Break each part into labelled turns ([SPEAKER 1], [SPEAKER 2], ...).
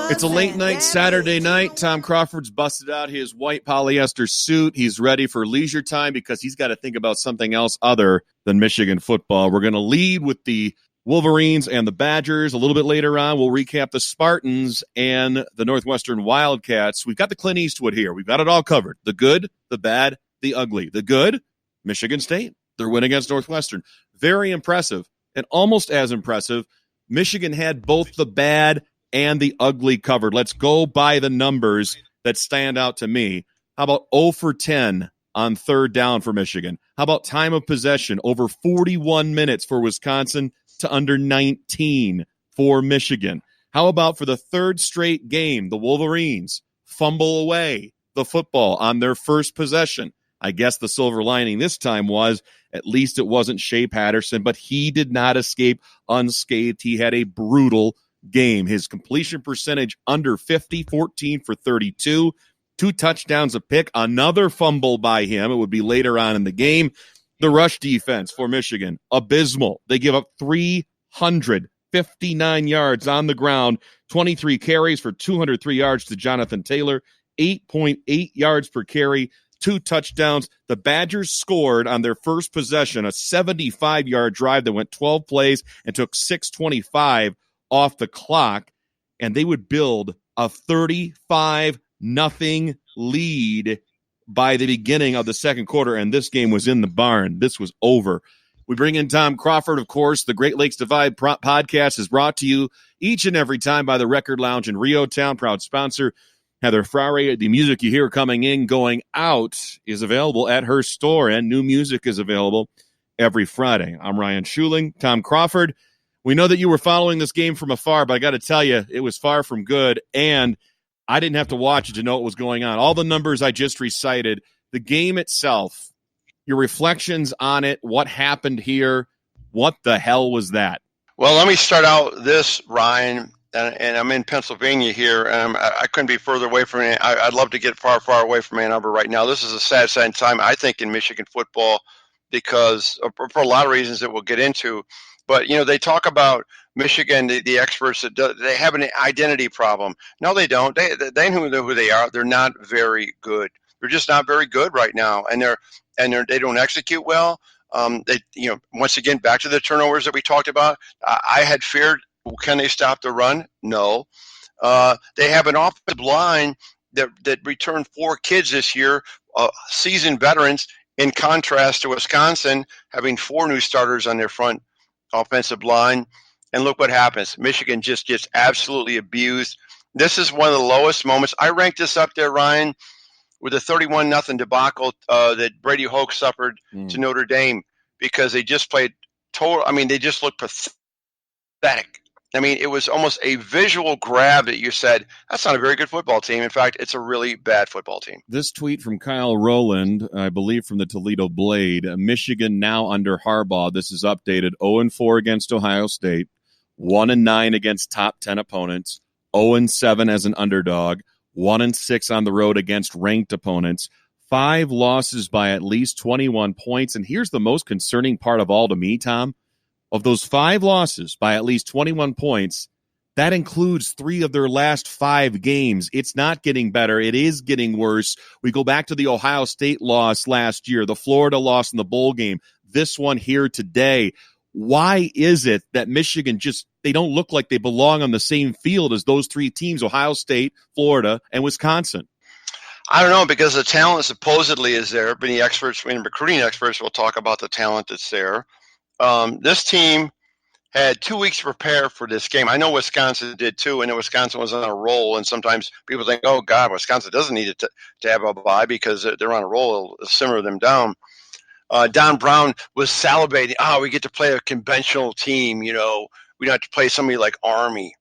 [SPEAKER 1] It's a late night Saturday night. Tom Crawford's busted out his white polyester suit. He's ready for leisure time because he's got to think about something else other than Michigan football. We're going to lead with the Wolverines and the Badgers. A little bit later on, we'll recap the Spartans and the Northwestern Wildcats. We've got the Clint Eastwood here. We've got it all covered. The good, the bad, the ugly. The good, Michigan State. Their win against Northwestern. Very impressive. And almost as impressive, Michigan had both the bad and the ugly covered. Let's go by the numbers that stand out to me. How about 0 for 10 on third down for Michigan? How about time of possession? Over 41 minutes for Wisconsin to under 19 for Michigan. How about for the third straight game, the Wolverines fumble away the football on their first possession? I guess the silver lining this time was at least it wasn't Shea Patterson, but he did not escape unscathed. He had a brutal game. His completion percentage under 50, 14 for 32, 2 touchdowns a pick, another fumble by him. It would be later on in the game. The rush defense for Michigan, abysmal. They give up 359 yards on the ground, 23 carries for 203 yards to Jonathan Taylor, 8.8 yards per carry, 2 touchdowns. The Badgers scored on their first possession, a 75-yard drive that went 12 plays and took 6:25 off the clock, and they would build a 35-0 lead by the beginning of the second quarter, and this game was in the barn. This was over. We bring in Tom Crawford, of course. The Great Lakes Divide podcast is brought to you each and every time by the Record Lounge in Rio Town, proud sponsor. Heather Frare, the music you hear coming in, going out is available at her store, and new music is available every Friday. I'm Ryan Schuling. Tom Crawford. We know that you were following this game from afar, but I got to tell you, it was far from good, and I didn't have to watch it to know what was going on. All the numbers I just recited, the game itself, your reflections on it, what happened here, what the hell was that?
[SPEAKER 2] Well, let me start out this, Ryan, and I'm in Pennsylvania here, and I couldn't be further away from it. I'd love to get far, far away from Ann Arbor right now. This is a sad, sad time, I think, in Michigan football because for a lot of reasons that we'll get into. But, you know, they talk about Michigan, the experts, that they have an identity problem. No, they don't. They know who they are. They're not very good. They're just not very good right now, and they don't execute well. Once again, back to the turnovers that we talked about. I had feared, can they stop the run? No. They have an offensive line that returned 4 kids this year, seasoned veterans, in contrast to Wisconsin having 4 new starters on their front offensive line. And look what happens. Michigan just gets absolutely abused. This is one of the lowest moments. I ranked this up there, Ryan, with a 31-0 debacle that Brady Hoke suffered to Notre Dame because they just played they just looked pathetic. I mean, it was almost a visual grab that you said, that's not a very good football team. In fact, it's a really bad football team.
[SPEAKER 1] This tweet from Kyle Rowland, I believe from the Toledo Blade, Michigan now under Harbaugh. This is updated 0-4 against Ohio State, 1-9 against top 10 opponents, 0-7 as an underdog, 1-6 on the road against ranked opponents, 5 losses by at least 21 points. And here's the most concerning part of all to me, Tom. Of those 5 losses by at least 21 points, that includes 3 of their last 5 games. It's not getting better. It is getting worse. We go back to the Ohio State loss last year, the Florida loss in the bowl game, this one here today. Why is it that Michigan they don't look like they belong on the same field as those 3 teams, Ohio State, Florida, and Wisconsin?
[SPEAKER 2] I don't know, because the talent supposedly is there, but the recruiting experts will talk about the talent that's there. This team had 2 weeks to prepare for this game. I know Wisconsin did too, and Wisconsin was on a roll, and sometimes people think, oh, God, Wisconsin doesn't need to have a bye because they're on a roll. It'll simmer them down. Don Brown was salivating. We get to play a conventional team. We don't have to play somebody like Army.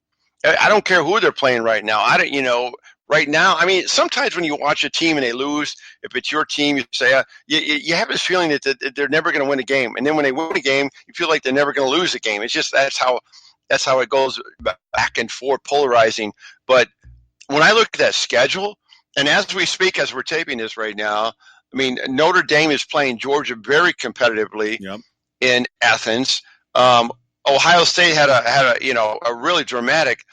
[SPEAKER 2] I don't care who they're playing right now. Right now, I mean, sometimes when you watch a team and they lose, if it's your team, you say you have this feeling that they're never going to win a game, and then when they win a game, you feel like they're never going to lose a game. It's just that's how it goes back and forth, polarizing. But when I look at that schedule, and as we speak, as we're taping this right now, I mean, Notre Dame is playing Georgia very competitively in Athens. Ohio State had a really dramatic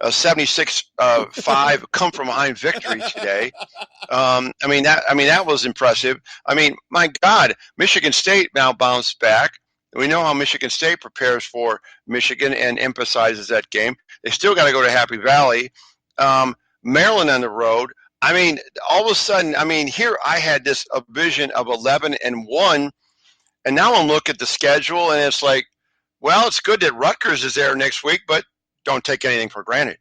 [SPEAKER 2] 76-5 come from behind victory today. That was impressive. I mean, my God, Michigan State now bounced back. We know how Michigan State prepares for Michigan and emphasizes that game. They still got to go to Happy Valley. Maryland on the road. I mean, all of a sudden, here I had a vision of 11-1, and now I'm looking at the schedule, and it's like, well, it's good that Rutgers is there next week, but don't take anything for granted.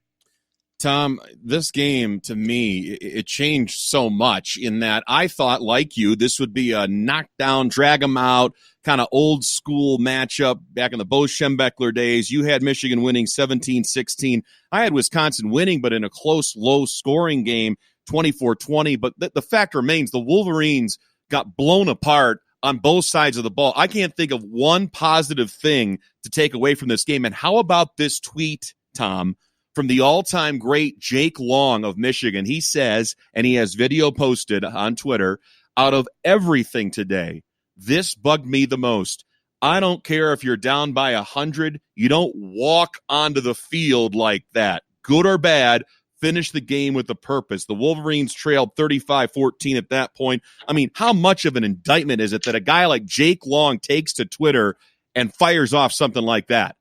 [SPEAKER 1] Tom, this game, to me, it changed so much in that I thought, like you, this would be a knockdown, drag them out, kind of old school matchup back in the Bo Schembechler days. You had Michigan winning 17-16. I had Wisconsin winning, but in a close, low-scoring game, 24-20. But the fact remains, the Wolverines got blown apart on both sides of the ball. I can't think of one positive thing to take away from this game. And how about this tweet, Tom, from the all-time great Jake Long of Michigan? He says, and he has video posted on Twitter, out of everything today, this bugged me the most. I don't care if you're down by 100. You don't walk onto the field like that. Good or bad, finish the game with a purpose. The Wolverines trailed 35-14 at that point. I mean, how much of an indictment is it that a guy like Jake Long takes to Twitter and fires off something like that?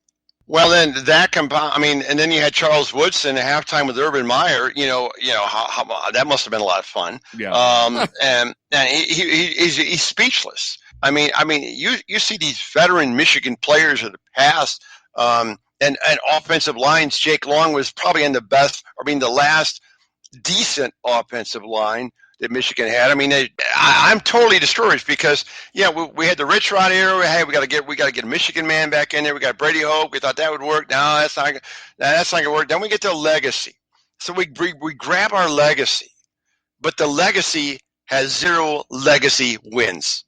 [SPEAKER 2] Well, then and then you had Charles Woodson at halftime with Urban Meyer. How that must have been a lot of fun.
[SPEAKER 1] Yeah.
[SPEAKER 2] And he's speechless. I mean, you see these veteran Michigan players of the past, and offensive lines. Jake Long was probably the last decent offensive line that Michigan had. I'm totally discouraged because we had the Rich Rod era. Hey, we got to get a Michigan man back in there. We got Brady Hope. We thought that would work. No, that's not gonna work. Then we get to legacy. So we grab our legacy, but the legacy has 0 legacy wins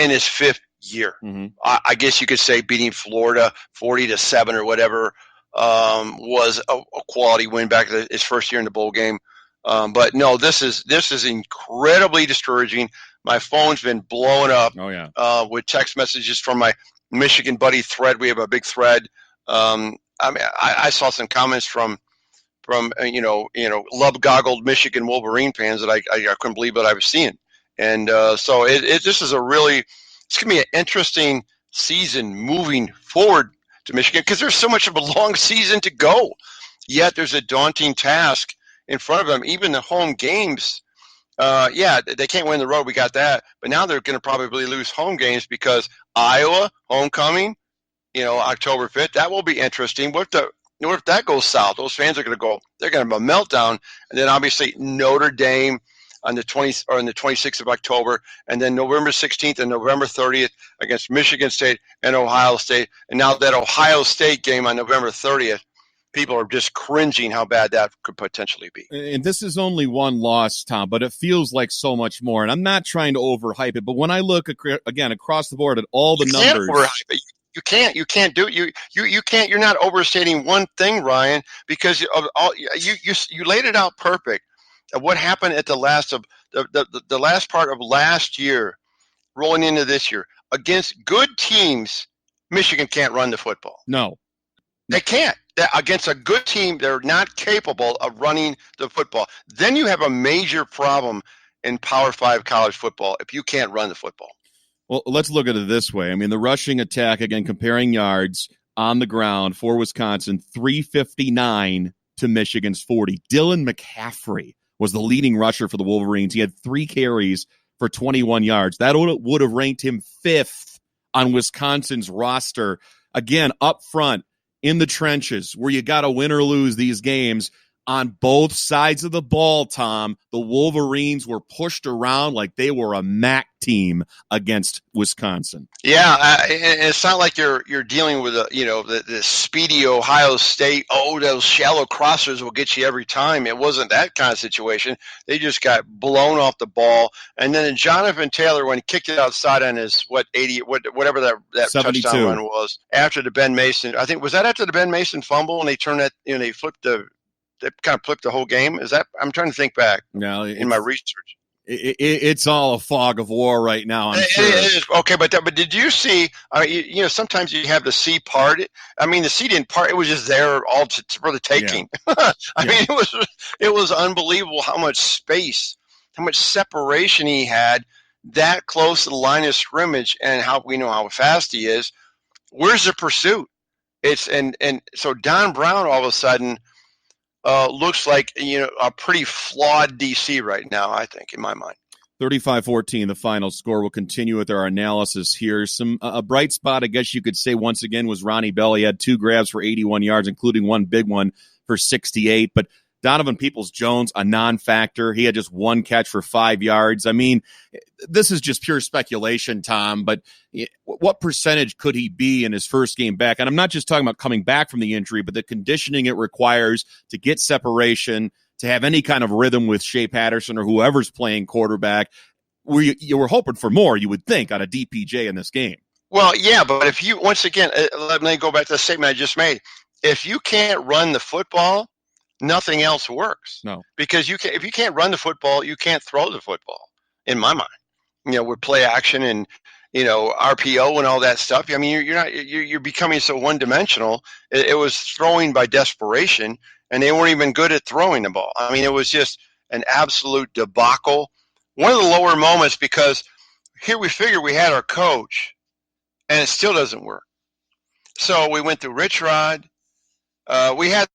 [SPEAKER 2] in his 5th year.
[SPEAKER 1] Mm-hmm.
[SPEAKER 2] I guess you could say beating Florida 40-7 or whatever was a quality win back to his first year in the bowl game. But no, this is incredibly discouraging. My phone's been blowing up.
[SPEAKER 1] Oh, yeah.
[SPEAKER 2] With text messages from my Michigan buddy thread. We have a big thread. I saw some comments from love-goggled Michigan Wolverine fans that I couldn't believe what I was seeing. And so this is it's going to be an interesting season moving forward to Michigan because there's so much of a long season to go. Yet there's a daunting task in front of them. Even the home games, they can't win the road. We got that. But now they're going to probably lose home games because Iowa, homecoming, October 5th. That will be interesting. What if that goes south? Those fans are going to go. They're going to have a meltdown. And then obviously Notre Dame on the 26th of October, and then November 16th and November 30th against Michigan State and Ohio State. And now that Ohio State game on November 30th, people are just cringing how bad that could potentially be.
[SPEAKER 1] And this is only one loss, Tom, but it feels like so much more. And I'm not trying to overhype it, but when I look again across the board at all the numbers,
[SPEAKER 2] you can't do it. You can't. You're not overstating one thing, Ryan, because you laid it out perfect. What happened at the last part of last year, rolling into this year against good teams, Michigan can't run the football.
[SPEAKER 1] No.
[SPEAKER 2] They can't. Against a good team, they're not capable of running the football. Then you have a major problem in Power 5 college football if you can't run the football.
[SPEAKER 1] Well, let's look at it this way. The rushing attack, again, comparing yards on the ground for Wisconsin, 359 to Michigan's 40. Dylan McCaffrey was the leading rusher for the Wolverines. He had 3 carries for 21 yards. That would have ranked him 5th on Wisconsin's roster. Again, up front, in the trenches, where you got to win or lose these games, on both sides of the ball, Tom, the Wolverines were pushed around like they were a MAC team against Wisconsin.
[SPEAKER 2] Yeah, it's not like you're dealing with the speedy Ohio State. Oh, those shallow crossers will get you every time. It wasn't that kind of situation. They just got blown off the ball, and then Jonathan Taylor, when he kicked it outside on his whatever that
[SPEAKER 1] 72.
[SPEAKER 2] touchdown run was after the Ben Mason. I think was that after the Ben Mason fumble, and they turned that they kind of flipped the whole game. Is that? I'm trying to think back
[SPEAKER 1] in
[SPEAKER 2] my research.
[SPEAKER 1] It's all a fog of war right now, I'm sure.
[SPEAKER 2] It is. Okay, but did you see, sometimes you have the sea part. I mean, the sea didn't part. It was just there all for the taking. Yeah. I mean, it was unbelievable how much space, how much separation he had that close to the line of scrimmage, and how we know how fast he is. Where's the pursuit? And so Don Brown all of a sudden looks like a pretty flawed DC right now, I think, in my mind.
[SPEAKER 1] 35-14, the final score. We'll continue with our analysis here. A bright spot, I guess you could say, once again, was Ronnie Bell. He had 2 grabs for 81 yards, including one big one for 68. But Donovan Peoples-Jones, a non-factor. He had just 1 catch for 5 yards. I mean, this is just pure speculation, Tom, but what percentage could he be in his first game back? And I'm not just talking about coming back from the injury, but the conditioning it requires to get separation, to have any kind of rhythm with Shea Patterson or whoever's playing quarterback. You were hoping for more, you would think, out of DPJ in this game.
[SPEAKER 2] Well, yeah, but if you, once again, let me go back to the statement I just made. If you can't run the football, nothing else works.
[SPEAKER 1] No.
[SPEAKER 2] Because if you can't run the football, you can't throw the football, in my mind. With play action and, RPO and all that stuff. I mean, you're becoming so one-dimensional. It was throwing by desperation, and they weren't even good at throwing the ball. I mean, it was just an absolute debacle. One of the lower moments, because here we figured we had our coach, and it still doesn't work. So we went through Rich Rod. We had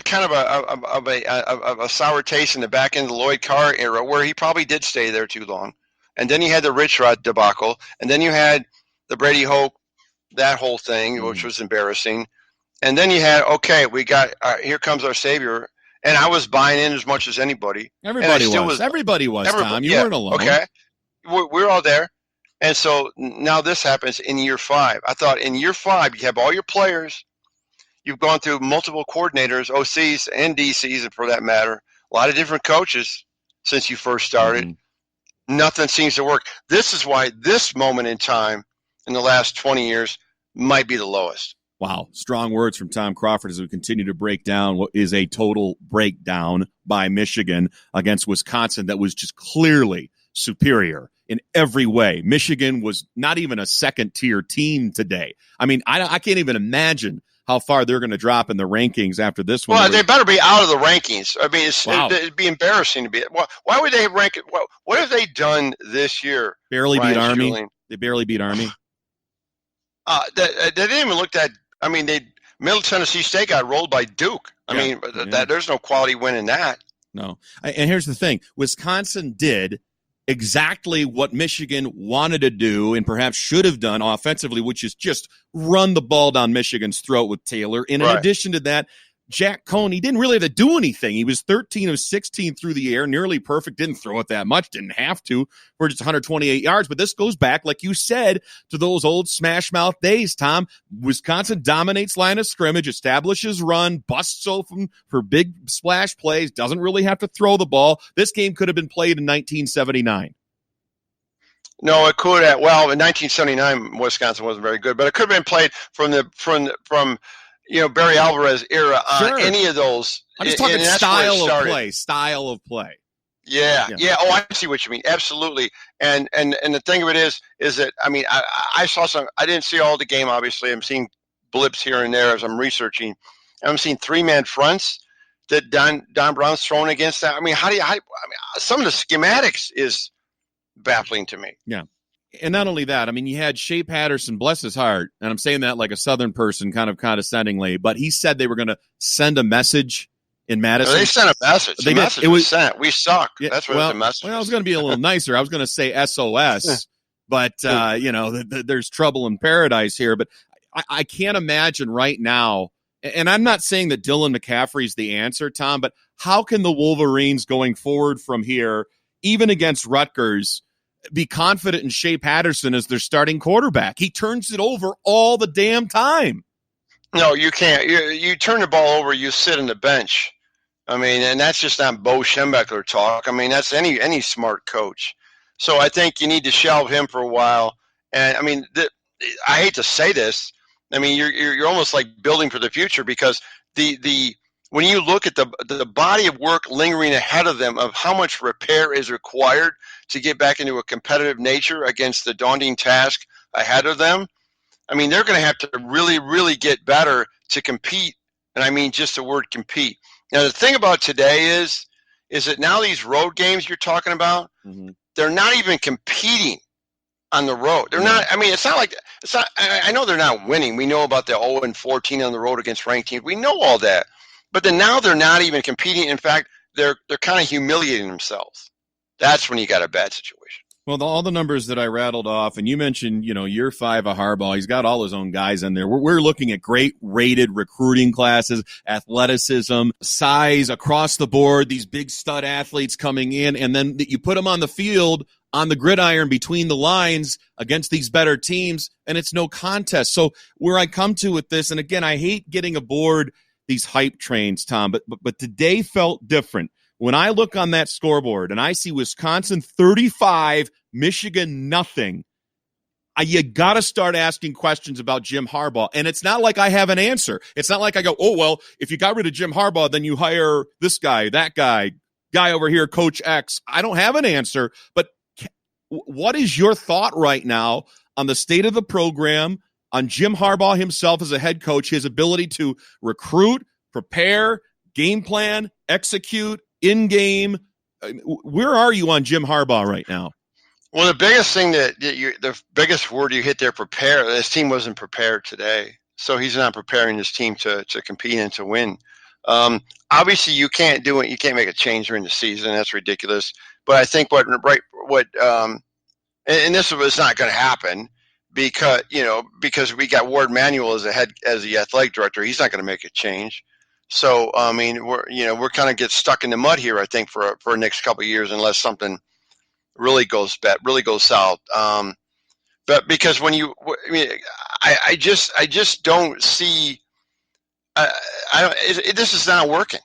[SPEAKER 2] kind of a sour taste in the back end of the Lloyd Carr era, where he probably did stay there too long. And then you had the Rich Rod debacle, and then you had the Brady Hoke, that whole thing, which was embarrassing. And then you had, we got here comes our savior, and I was buying in as much as anybody.
[SPEAKER 1] Everybody was. Tom. You weren't alone.
[SPEAKER 2] Okay, we're all there. And so now this happens in year 5. I thought in year 5 you have all your players. You've gone through multiple coordinators, OCs and DCs, and for that matter, a lot of different coaches since you first started. Mm-hmm. Nothing seems to work. This is why this moment in time in the last 20 years might be the lowest.
[SPEAKER 1] Wow. Strong words from Tom Crawford as we continue to break down what is a total breakdown by Michigan against Wisconsin that was just clearly superior in every way. Michigan was not even a second-tier team today. I mean, I can't even imagine how far they're going to drop in the rankings after this one.
[SPEAKER 2] Well, they better be out of the rankings. I mean, it'd be embarrassing to be. Why would they rank it? What have they done this year?
[SPEAKER 1] Barely beat Army. They barely beat Army.
[SPEAKER 2] They didn't even look that. I mean, Middle Tennessee State got rolled by Duke. I mean, there's no quality win in that.
[SPEAKER 1] No. And here's the thing. Wisconsin did exactly what Michigan wanted to do and perhaps should have done offensively, which is just run the ball down Michigan's throat with Taylor. And in addition to that, Jack Cohn, he didn't really have to do anything. He was 13 of 16 through the air, nearly perfect, didn't throw it that much, didn't have to, for just 128 yards. But this goes back, like you said, to those old smash mouth days, Tom. Wisconsin dominates line of scrimmage, establishes run, busts open for big splash plays, doesn't really have to throw the ball. This game could have been played in 1979.
[SPEAKER 2] No, it could have. Well, in 1979, Wisconsin wasn't very good, but it could have been played from Barry Alvarez era on any of those.
[SPEAKER 1] I'm just talking style of play.
[SPEAKER 2] Yeah. Oh, I see what you mean. Absolutely. And the thing of it is that, I mean, I saw some, I didn't see all the game, obviously. I'm seeing blips here and there as I'm researching. I'm seeing 3-man fronts that Don Brown's throwing against that. I mean, some of the schematics is baffling to me.
[SPEAKER 1] Yeah. And not only that, I mean, you had Shea Patterson, bless his heart, and I'm saying that like a Southern person, kind of condescendingly, but he said they were going to send a message in Madison.
[SPEAKER 2] They sent a message. The message was sent. We suck.
[SPEAKER 1] Yeah,
[SPEAKER 2] that's what the message was.
[SPEAKER 1] I was going to be a little nicer. I was going to say SOS, but, there's trouble in paradise here. But I can't imagine right now, and I'm not saying that Dylan McCaffrey's the answer, Tom, but how can the Wolverines going forward from here, even against Rutgers, be confident in Shea Patterson as their starting quarterback? He turns it over all the damn time.
[SPEAKER 2] No, you can't. You turn the ball over, you sit on the bench. I mean, and that's just not Bo Schembechler talk. I mean, that's any smart coach. So I think you need to shelve him for a while. And I mean, I hate to say this. I mean, you're almost like building for the future, because the when you look at the body of work lingering ahead of them of how much repair is required to get back into a competitive nature against the daunting task ahead of them, I mean, they're going to have to really, really get better to compete. And I mean just the word compete. Now, the thing about today is that now these road games you're talking about, they're not even competing on the road. They're not. I mean, it's not. I know they're not winning. We know about the 0-14 on the road against ranked teams. We know all that. But then now they're not even competing. In fact, they're kind of humiliating themselves. That's when you got a bad situation.
[SPEAKER 1] Well, all the numbers that I rattled off, and you mentioned, year 5 of Harbaugh, he's got all his own guys in there. We're looking at great rated recruiting classes, athleticism, size across the board, these big stud athletes coming in, and then you put them on the field, on the gridiron between the lines against these better teams, and it's no contest. So where I come to with this, and again, I hate getting aboard these hype trains, Tom, but today felt different. When I look on that scoreboard and I see Wisconsin 35, Michigan nothing, you got to start asking questions about Jim Harbaugh. And it's not like I have an answer. It's not like I go, oh, well, if you got rid of Jim Harbaugh, then you hire this guy, that guy over here, Coach X. I don't have an answer. But what is your thought right now on the state of the program, on Jim Harbaugh himself as a head coach, his ability to recruit, prepare, game plan, execute, in-game? Where are you on Jim Harbaugh right now?
[SPEAKER 2] Well, the biggest thing the biggest word you hit there, prepare. This team wasn't prepared today, so he's not preparing his team to compete and to win. Obviously, you can't do it. You can't make a change during the season. That's ridiculous. But I think and this was not going to happen because we got Ward Manuel as the athletic director. He's not going to make a change. So, I mean, we're kind of get stuck in the mud here, I think, for the next couple of years, unless something really goes south. But because I just don't see, this is not working.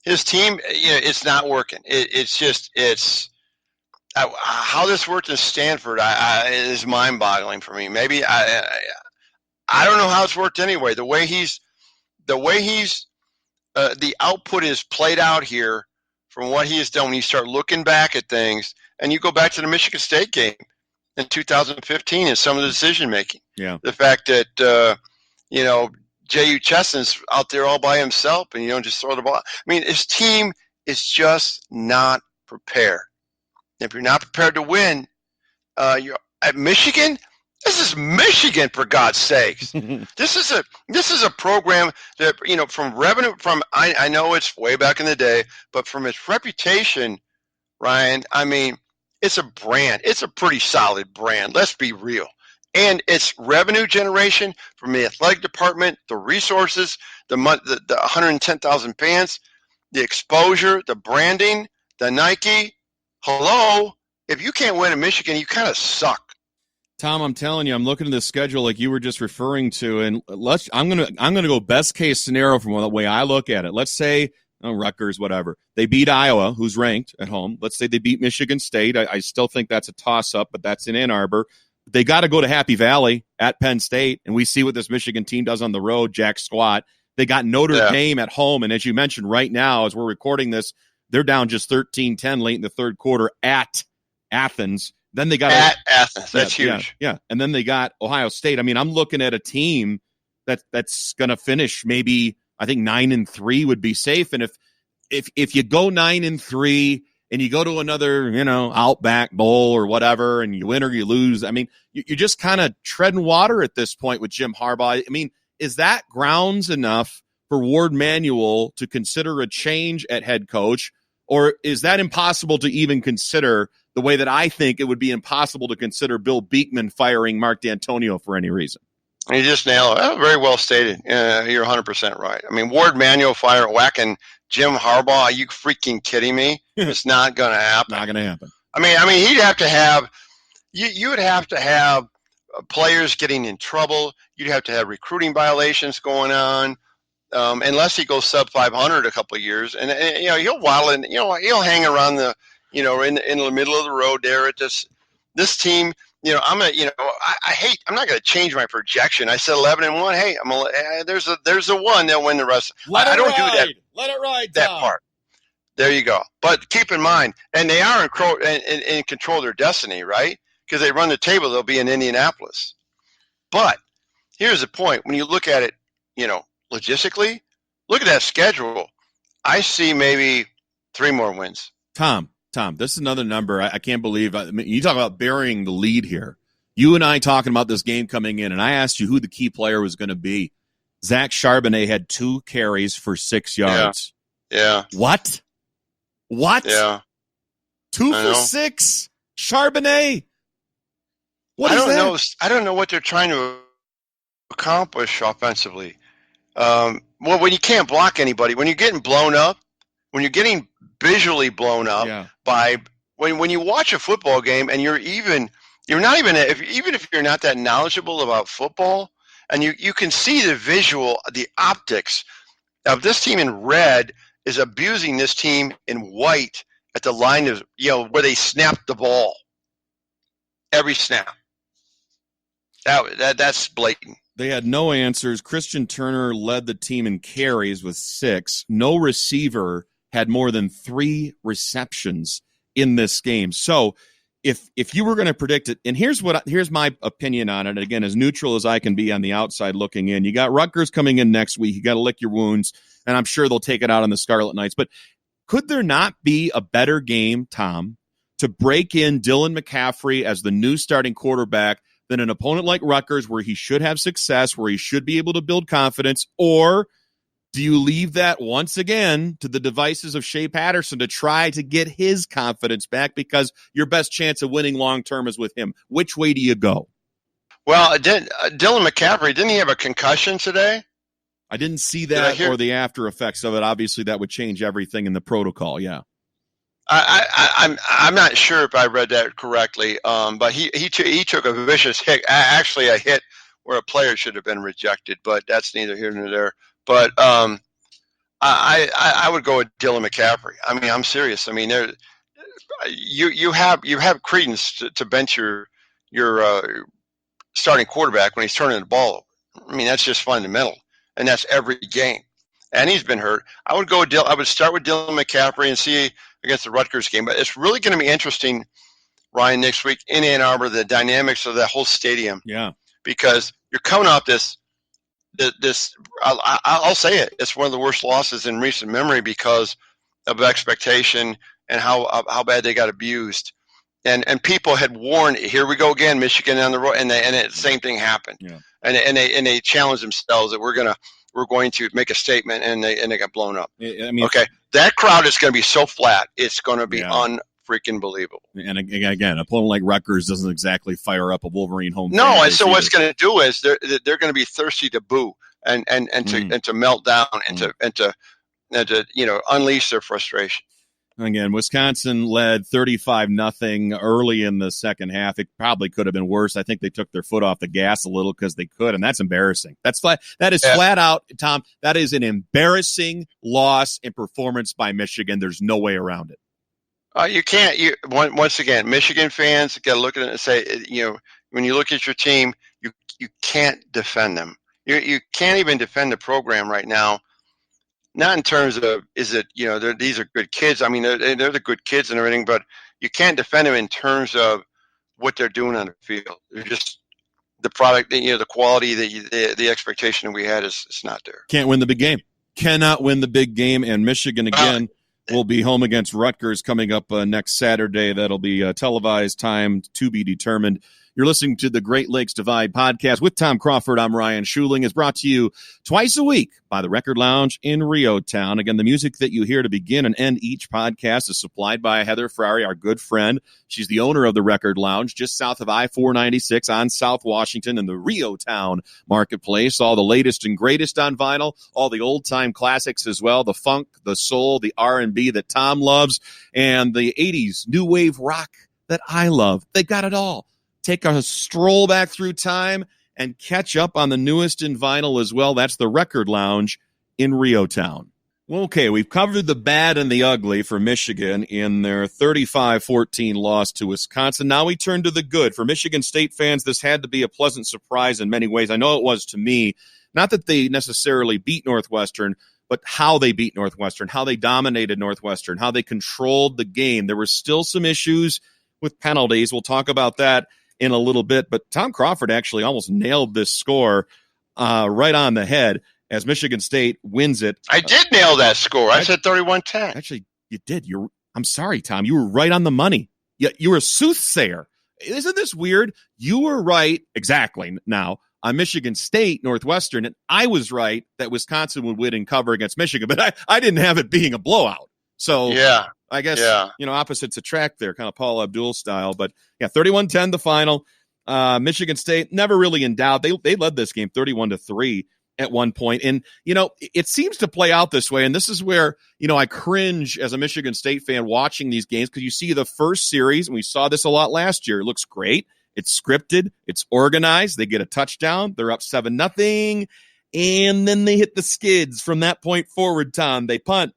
[SPEAKER 2] His team, it's not working. It's how this worked in Stanford is mind-boggling for me. Maybe I don't know how it's worked anyway. The way the output is played out here from what he has done. When you start looking back at things, and you go back to the Michigan State game in 2015 and some of the decision making. Yeah, the fact that J.U. Cheston's out there all by himself, and you don't just throw the ball. I mean, his team is just not prepared. If you're not prepared to win, you're at Michigan. This is Michigan, for God's sakes. This is a program that, from revenue, I know it's way back in the day, but from its reputation, Ryan, I mean, it's a brand. It's a pretty solid brand. Let's be real. And it's revenue generation from the athletic department, the resources, the 110,000 fans, the exposure, the branding, the Nike. Hello, if you can't win in Michigan, you kind of suck.
[SPEAKER 1] Tom, I'm telling you, I'm looking at the schedule like you were just referring to, and I'm gonna go best case scenario from the way I look at it. Let's say Rutgers, whatever, they beat Iowa, who's ranked at home. Let's say they beat Michigan State. I still think that's a toss-up, but that's in Ann Arbor. They got to go to Happy Valley at Penn State, and we see what this Michigan team does on the road, jack squat. They got Notre Dame at home, and as you mentioned right now, as we're recording this, they're down just 13-10 late in the third quarter at Athens. Then they got
[SPEAKER 2] Athens. That's huge.
[SPEAKER 1] Yeah. And then they got Ohio State. I mean, I'm looking at a team that's going to finish maybe, I think 9-3 would be safe. And if you go 9-3 and you go to another, Outback Bowl or whatever, and you win or you lose, I mean, you're just kind of treading water at this point with Jim Harbaugh. I mean, is that grounds enough for Ward Manuel to consider a change at head coach? Or is that impossible to even consider, the way that I think it would be impossible to consider Bill Beekman firing Mark D'Antonio for any reason?
[SPEAKER 2] You just nailed it. Very well stated. You're 100% right. I mean, Ward Manuel whacking Jim Harbaugh. Are you freaking kidding me? It's not going to happen.
[SPEAKER 1] Not going to happen.
[SPEAKER 2] I mean, he'd have to have you would have to have players getting in trouble. You'd have to have recruiting violations going on. Unless he goes sub 500 a couple of years, and he'll waddle in, he'll hang around the, in the middle of the road there at this team. I'm not going to change my projection. I said 11-1. Hey, there's a one they'll win the rest. I don't do that.
[SPEAKER 1] Let it ride.
[SPEAKER 2] That part. There you go. But keep in mind, and they are in control of their destiny, right? Because they run the table, they'll be in Indianapolis. But here's the point: when you look at it, logistically, look at that schedule. I see maybe 3 more wins.
[SPEAKER 1] Tom, this is another number. I can't believe. You talk about burying the lead here. You and I talking about this game coming in, and I asked you who the key player was going to be. Zach Charbonnet had 2 carries for 6 yards.
[SPEAKER 2] Yeah.
[SPEAKER 1] What?
[SPEAKER 2] Yeah.
[SPEAKER 1] 2 for 6? Charbonnet? What is that?
[SPEAKER 2] I don't know what they're trying to accomplish offensively. When you can't block anybody, when you're getting blown up, when you're getting visually blown up by when you watch a football game and even if you're not that knowledgeable about football, and you can see the visual, the optics of this team in red is abusing this team in white at the line of where they snap the ball every snap. That's blatant.
[SPEAKER 1] They had no answers. Christian Turner led the team in carries with 6. No receiver had more than 3 receptions in this game. So if you were going to predict it, and here's my opinion on it, again, as neutral as I can be on the outside looking in, you got Rutgers coming in next week. You got to lick your wounds, and I'm sure they'll take it out on the Scarlet Knights. But could there not be a better game, Tom, to break in Dylan McCaffrey as the new starting quarterback than an opponent like Rutgers, where he should have success, where he should be able to build confidence? Or do you leave that once again to the devices of Shea Patterson to try to get his confidence back, because your best chance of winning long-term is with him? Which way do you go?
[SPEAKER 2] Well, Dylan McCaffrey, didn't he have a concussion today?
[SPEAKER 1] I didn't see that or the after effects of it. Obviously, that would change everything in the protocol, yeah.
[SPEAKER 2] I'm not sure if I read that correctly, but he took a vicious hit, actually a hit where a player should have been rejected, but that's neither here nor there. But I would go with Dylan McCaffrey. I mean, I'm serious. I mean, you have credence to bench your starting quarterback when he's turning the ball over. I mean, that's just fundamental, and that's every game. And he's been hurt. I would start with Dylan McCaffrey and see against the Rutgers game. But it's really going to be interesting, Ryan, next week in Ann Arbor, the dynamics of that whole stadium.
[SPEAKER 1] Yeah.
[SPEAKER 2] Because you're coming off this I'll say it. It's one of the worst losses in recent memory because of expectation and how bad they got abused. And people had warned, here we go again, Michigan on the road, and the same thing happened. Yeah. And they challenged themselves that we're going to make a statement, and they got blown up. I mean, okay, that crowd is going to be so flat, it's going to be unfreaking believable.
[SPEAKER 1] And again, a opponent like Rutgers doesn't exactly fire up a Wolverine home.
[SPEAKER 2] No, and so what's going to do is they're going to be thirsty to boo and to melt down and to unleash their frustration.
[SPEAKER 1] Again, Wisconsin led 35-0 early in the second half. It probably could have been worse. I think they took their foot off the gas a little because they could, and that's embarrassing. That is flat out, Tom. That is an embarrassing loss in performance by Michigan. There's no way around it.
[SPEAKER 2] You can't. Once again, Michigan fans got to look at it and say, when you look at your team, you can't defend them. You can't even defend the program right now. Not in terms of these are good kids. I mean, they're the good kids and everything, but you can't defend them in terms of what they're doing on the field. They're just the product, the quality, the expectation that we had is not there.
[SPEAKER 1] Can't win the big game. Cannot win the big game. And Michigan again will be home against Rutgers coming up next Saturday. That'll be televised, time to be determined. You're listening to the Great Lakes Divide podcast with Tom Crawford. I'm Ryan Schuling. Is brought to you twice a week by the Record Lounge in Rio Town. Again, the music that you hear to begin and end each podcast is supplied by Heather Ferrari, our good friend. She's the owner of the Record Lounge just south of I-496 on South Washington in the Rio Town marketplace. All the latest and greatest on vinyl, all the old-time classics as well, the funk, the soul, the R&B that Tom loves, and the 80s new wave rock that I love. They got it all. Take a stroll back through time and catch up on the newest in vinyl as well. That's the Record Lounge in Rio Town. Well, okay, we've covered the bad and the ugly for Michigan in their 35-14 loss to Wisconsin. Now we turn to the good. For Michigan State fans, this had to be a pleasant surprise in many ways. I know it was to me. Not that they necessarily beat Northwestern, but how they beat Northwestern, how they dominated Northwestern, how they controlled the game. There were still some issues with penalties. We'll talk about that in a little bit. But Tom Crawford actually almost nailed this score right on the head as Michigan State wins it.
[SPEAKER 2] I did nail that score. I said 31-10.
[SPEAKER 1] Actually, you did. I'm sorry, Tom. You were right on the money. You were a soothsayer. Isn't this weird? You were right exactly now on Michigan State, Northwestern, and I was right that Wisconsin would win and cover against Michigan, but I didn't have it being a blowout. So
[SPEAKER 2] yeah,
[SPEAKER 1] I guess, opposites attract there, kind of Paul Abdul style. But, 31-10 the final. Michigan State, never really in doubt. They led this game 31-3 at one point. And, it seems to play out this way. And this is where, I cringe as a Michigan State fan watching these games because you see the first series, and we saw this a lot last year. It looks great. It's scripted. It's organized. They get a touchdown. They're up 7-0. And then they hit the skids from that point forward, Tom. They punt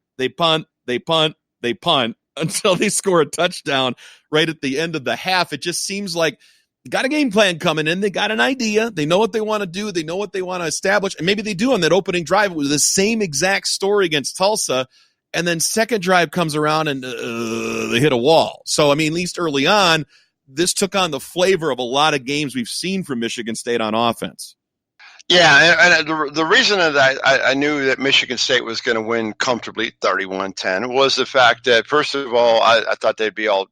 [SPEAKER 1] until they score a touchdown right at the end of the half. It just seems like they got a game plan coming in. They got an idea. They know what they want to do. They know what they want to establish. And maybe they do on that opening drive. It was the same exact story against Tulsa. And then second drive comes around and they hit a wall. So, at least early on, this took on the flavor of a lot of games we've seen from Michigan State on offense.
[SPEAKER 2] Yeah, and the reason that I knew that Michigan State was going to win comfortably 31-10 was the fact that, first of all, I thought they'd be all,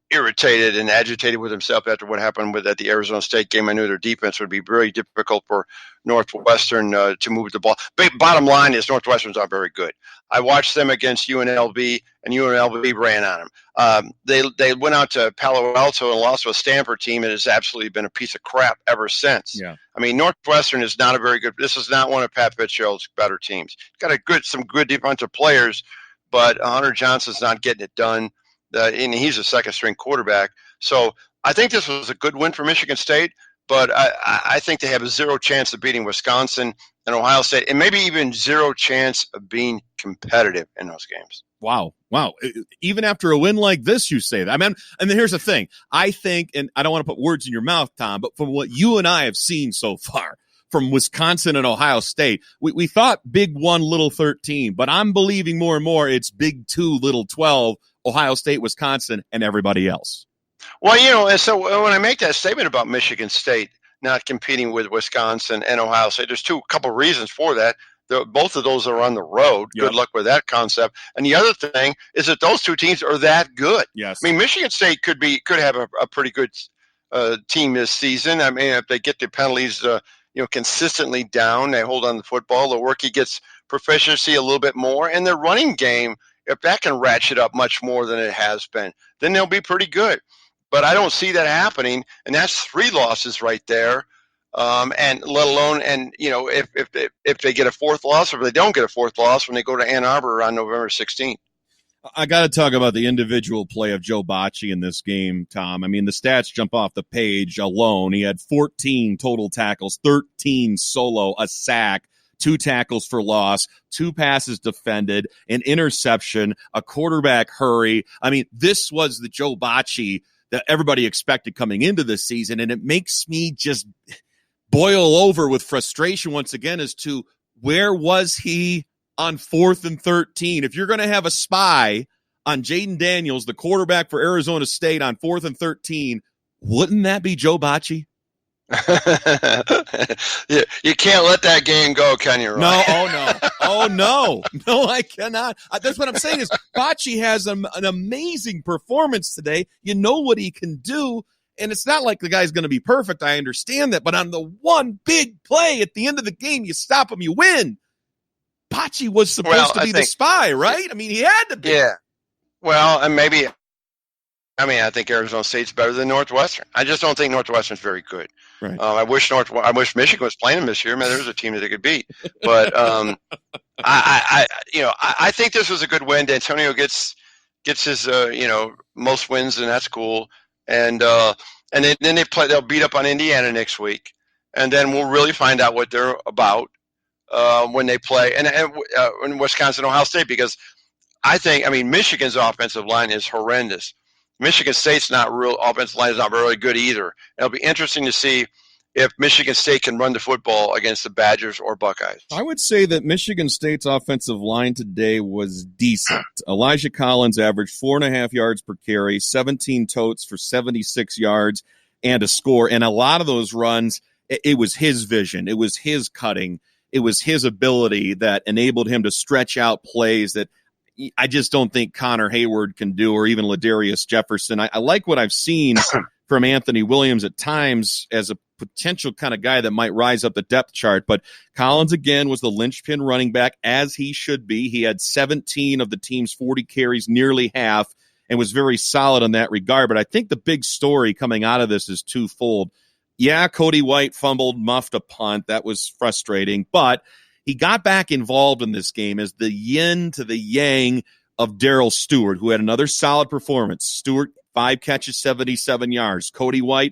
[SPEAKER 2] irritated and agitated with themselves after what happened at the Arizona State game. I knew their defense would be very difficult for Northwestern to move the ball. But bottom line is Northwestern's not very good. I watched them against UNLV, and UNLV ran on them. They went out to Palo Alto and lost to a Stanford team, and has absolutely been a piece of crap ever since.
[SPEAKER 1] Yeah.
[SPEAKER 2] Northwestern is not a very good. This is not one of Pat Fitzgerald's better teams. Got some good defensive players, but Hunter Johnson's not getting it done. And he's a second-string quarterback. So I think this was a good win for Michigan State, but I think they have a zero chance of beating Wisconsin and Ohio State, and maybe even zero chance of being competitive in those games.
[SPEAKER 1] Wow. Even after a win like this, you say that. And here's the thing. I think, and I don't want to put words in your mouth, Tom, but from what you and I have seen so far from Wisconsin and Ohio State, we thought big 1, little 13, but I'm believing more and more it's big 2, little 12, Ohio State, Wisconsin, and everybody else.
[SPEAKER 2] Well, and so when I make that statement about Michigan State not competing with Wisconsin and Ohio State, there's a couple reasons for that. Both of those are on the road. Yep. Good luck with that concept. And the other thing is that those two teams are that good.
[SPEAKER 1] Yes.
[SPEAKER 2] Michigan State could have a pretty good team this season. If they get the penalties, consistently down, they hold on to the football. Lewerke gets proficiency a little bit more, and their running game, if that can ratchet up much more than it has been, then they'll be pretty good. But I don't see that happening, and that's 3 losses right there. And let alone, if they get a 4th loss, or if they don't get a 4th loss when they go to Ann Arbor on November 16th.
[SPEAKER 1] I got to talk about the individual play of Joe Bachie in this game, Tom. The stats jump off the page alone. He had 14 total tackles, 13 solo, a sack, 2 tackles for loss, 2 passes defended, an interception, a quarterback hurry. This was the Joe Bachie that everybody expected coming into this season, and it makes me just boil over with frustration once again as to where was he on 4th and 13. If you're going to have a spy on Jaden Daniels, the quarterback for Arizona State, on 4th and 13, wouldn't that be Joe Bachie?
[SPEAKER 2] You can't let that game go, can you, Ryan?
[SPEAKER 1] No, I cannot. That's what I'm saying is Bachie has an amazing performance today. You know what he can do, and it's not like the guy's going to be perfect. I understand that, but on the one big play at the end of the game, you stop him, you win. Bachie was supposed to be the spy, right? He had to be.
[SPEAKER 2] Yeah. Well, and maybe I think Arizona State's better than Northwestern. I just don't think Northwestern's very good.
[SPEAKER 1] Right.
[SPEAKER 2] I wish Michigan was playing them this year. There's a team that they could beat. But I think this was a good win. D'Antonio gets his most wins, and that's cool. And then they'll beat up on Indiana next week, and then we'll really find out what they're about. when they play, and in Wisconsin, Ohio State, because Michigan's offensive line is horrendous. Michigan State's offensive line is not really good either. It'll be interesting to see if Michigan State can run the football against the Badgers or Buckeyes.
[SPEAKER 1] I would say that Michigan State's offensive line today was decent. Elijah Collins averaged 4.5 yards per carry, 17 totes for 76 yards and a score. And a lot of those runs, it was his vision. It was his cutting. It was his ability that enabled him to stretch out plays that I just don't think Connor Hayward can do, or even Ladarius Jefferson. I like what I've seen from Anthony Williams at times as a potential kind of guy that might rise up the depth chart. But Collins, again, was the linchpin running back, as he should be. He had 17 of the team's 40 carries, nearly half, and was very solid in that regard. But I think the big story coming out of this is twofold. Yeah, Cody White fumbled, muffed a punt. That was frustrating. But he got back involved in this game as the yin to the yang of Darrell Stewart, who had another solid performance. Stewart, 5 catches, 77 yards. Cody White,